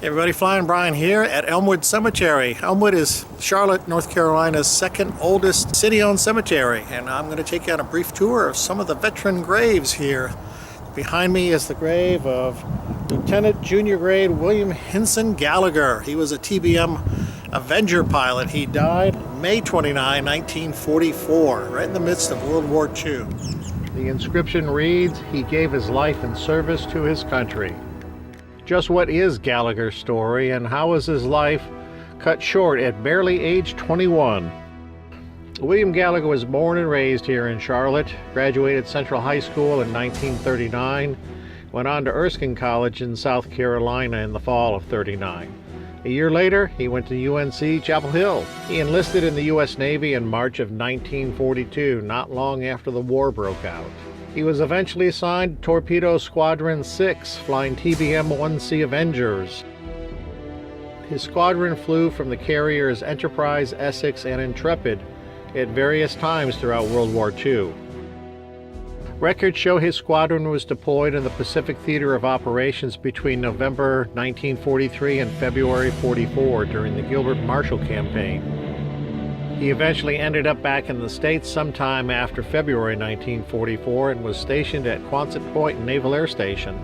Hey everybody, Flying Brian here at Elmwood Cemetery. Elmwood is Charlotte, North Carolina's second oldest city-owned cemetery, and I'm going to take you on a brief tour of some of the veteran graves here. Behind me is the grave of Lieutenant Junior Grade William Henson Gallagher. He was a TBM Avenger pilot. He died May 29, 1944, right in the midst of World War II. The inscription reads, "He gave his life in service to his country." Just what is Gallagher's story, and how was his life cut short at barely age 21? William Gallagher was born and raised here in Charlotte, graduated Central High School in 1939, went on to Erskine College in South Carolina in the fall of '39. A year later, he went to UNC Chapel Hill. He enlisted in the U.S. Navy in March of 1942, not long after the war broke out. He was eventually assigned to Torpedo Squadron 6, flying TBM-1C Avengers. His squadron flew from the carriers Enterprise, Essex, and Intrepid at various times throughout World War II. Records show his squadron was deployed in the Pacific Theater of Operations between November 1943 and February 44 during the Gilbert Marshall Campaign. He eventually ended up back in the States sometime after February 1944 and was stationed at Quonset Point Naval Air Station.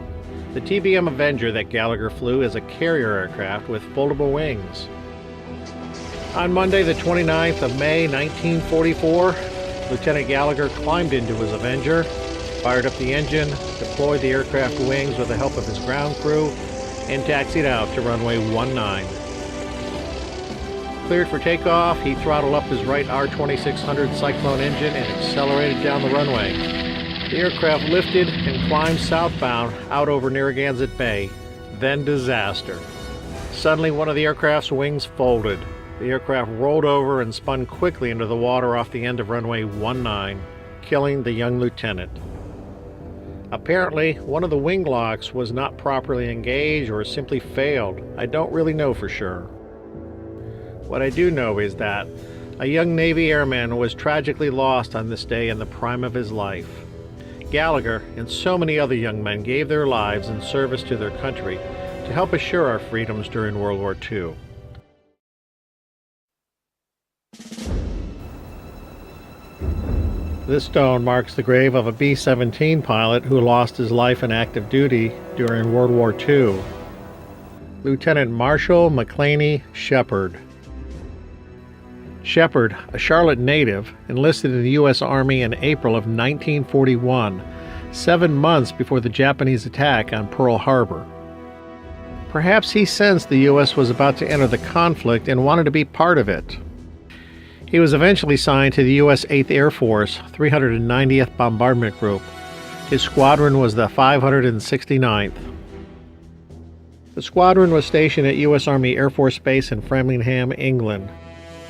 The TBM Avenger that Gallagher flew is a carrier aircraft with foldable wings. On Monday, the 29th of May 1944, Lieutenant Gallagher climbed into his Avenger, fired up the engine, deployed the aircraft wings with the help of his ground crew, and taxied out to runway 19. Cleared for takeoff, he throttled up his right R2600 Cyclone engine and accelerated down the runway. The aircraft lifted and climbed southbound out over Narragansett Bay. Then disaster. Suddenly, one of the aircraft's wings folded. The aircraft rolled over and spun quickly into the water off the end of runway 19, killing the young lieutenant. Apparently, one of the wing locks was not properly engaged or simply failed. I don't really know for sure. What I do know is that a young Navy airman was tragically lost on this day in the prime of his life. Gallagher and so many other young men gave their lives in service to their country to help assure our freedoms during World War II. This stone marks the grave of a B-17 pilot who lost his life in active duty during World War II. Lieutenant Marshall McClain Shepard. Shepard, a Charlotte native, enlisted in the U.S. Army in April of 1941, 7 months before the Japanese attack on Pearl Harbor. Perhaps he sensed the U.S. was about to enter the conflict and wanted to be part of it. He was eventually signed to the U.S. 8th Air Force 390th Bombardment Group. His squadron was the 569th. The squadron was stationed at U.S. Army Air Force Base in Framingham, England.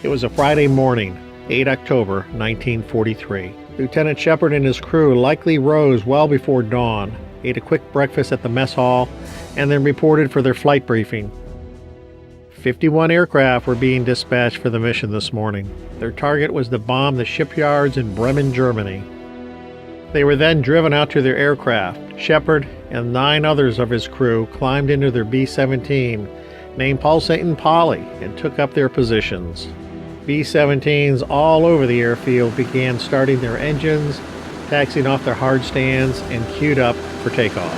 It was a Friday morning, 8 October 1943. Lieutenant Shepard and his crew likely rose well before dawn, ate a quick breakfast at the mess hall, and then reported for their flight briefing. 51 aircraft were being dispatched for the mission this morning. Their target was to bomb the shipyards in Bremen, Germany. They were then driven out to their aircraft. Shepard and 9 others of his crew climbed into their B-17, named Pulsating Polly, and took up their positions. B-17s all over the airfield began starting their engines, taxiing off their hard stands, and queued up for takeoff.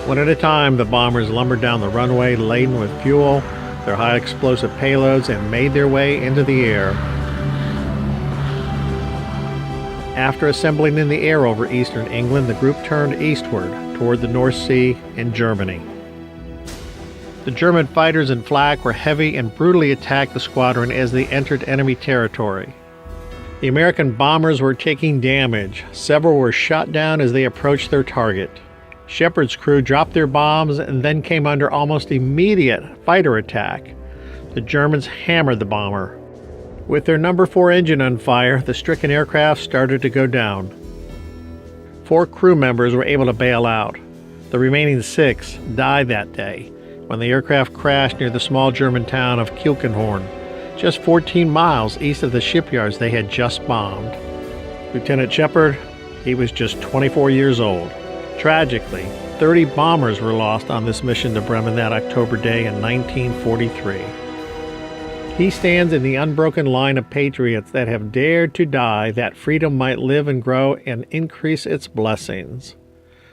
One at a time, the bombers lumbered down the runway laden with fuel, their high explosive payloads, and made their way into the air. After assembling in the air over eastern England, the group turned eastward toward the North Sea and Germany. The German fighters in flak were heavy and brutally attacked the squadron as they entered enemy territory. The American bombers were taking damage. Several were shot down as they approached their target. Shepard's crew dropped their bombs and then came under almost immediate fighter attack. The Germans hammered the bomber. With their number 4 engine on fire, the stricken aircraft started to go down. 4 crew members were able to bail out. The remaining 6 died that day when the aircraft crashed near the small German town of Kielkenhorn, just 14 miles east of the shipyards they had just bombed. Lieutenant Shepard, he was just 24 years old. Tragically, 30 bombers were lost on this mission to Bremen that October day in 1943. He stands in the unbroken line of patriots that have dared to die that freedom might live and grow and increase its blessings.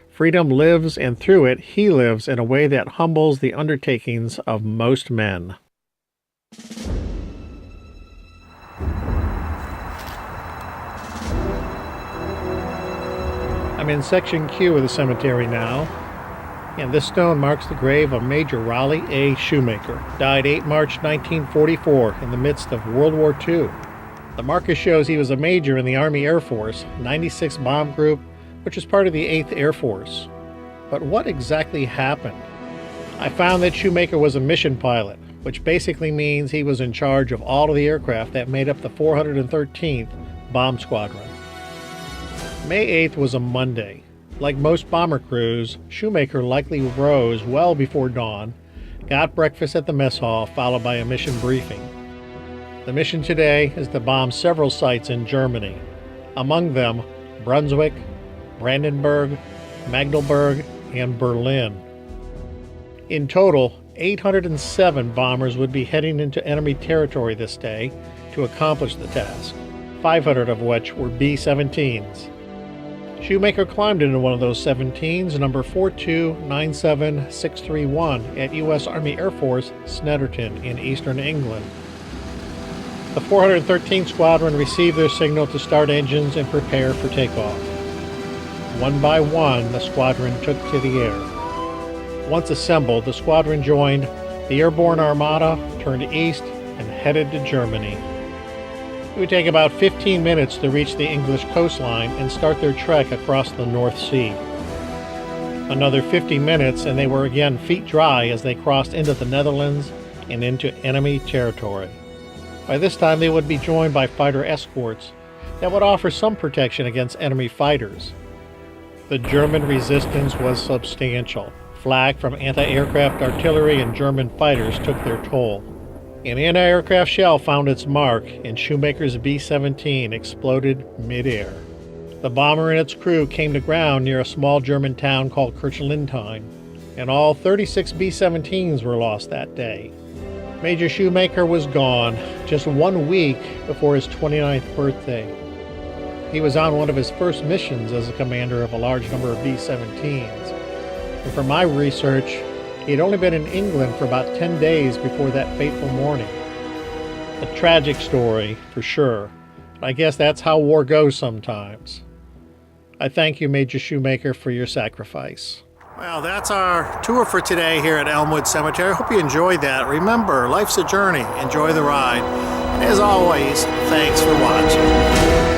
Freedom lives, and through it he lives in a way that humbles the undertakings of most men. I'm in section Q of the cemetery now, and this stone marks the grave of Major Raleigh A. Shoemaker, died 8 March 1944 in the midst of World War II. The marker shows he was a major in the Army Air Force, 96 Bomb Group, which is part of the 8th Air Force. But what exactly happened? I found that Shoemaker was a mission pilot, which basically means he was in charge of all of the aircraft that made up the 413th Bomb Squadron. May 8th was a Monday. Like most bomber crews, Shoemaker likely rose well before dawn, got breakfast at the mess hall, followed by a mission briefing. The mission today is to bomb several sites in Germany, among them Brunswick, Brandenburg, Magdeburg, and Berlin. In total, 807 bombers would be heading into enemy territory this day to accomplish the task, 500 of which were B-17s. Shoemaker climbed into one of those 17s, number 4297631, at U.S. Army Air Force, Snetterton in eastern England. The 413th Squadron received their signal to start engines and prepare for takeoff. One by one, the squadron took to the air. Once assembled, the squadron joined the Airborne Armada, turned east, and headed to Germany. It would take about 15 minutes to reach the English coastline and start their trek across the North Sea. Another 50 minutes and they were again feet dry as they crossed into the Netherlands and into enemy territory. By this time they would be joined by fighter escorts that would offer some protection against enemy fighters. The German resistance was substantial. Flak from anti-aircraft artillery and German fighters took their toll. An anti-aircraft shell found its mark, and Shoemaker's B-17 exploded mid-air. The bomber and its crew came to ground near a small German town called Kirchlintine, and all 36 B-17s were lost that day. Major Shoemaker was gone just 1 week before his 29th birthday. He was on one of his first missions as a commander of a large number of B-17s. And for my research, he had only been in England for about 10 days before that fateful morning. A tragic story, for sure, but I guess that's how war goes sometimes. I thank you, Major Shoemaker, for your sacrifice. Well, that's our tour for today here at Elmwood Cemetery. Hope you enjoyed that. Remember, life's a journey. Enjoy the ride. And as always, thanks for watching.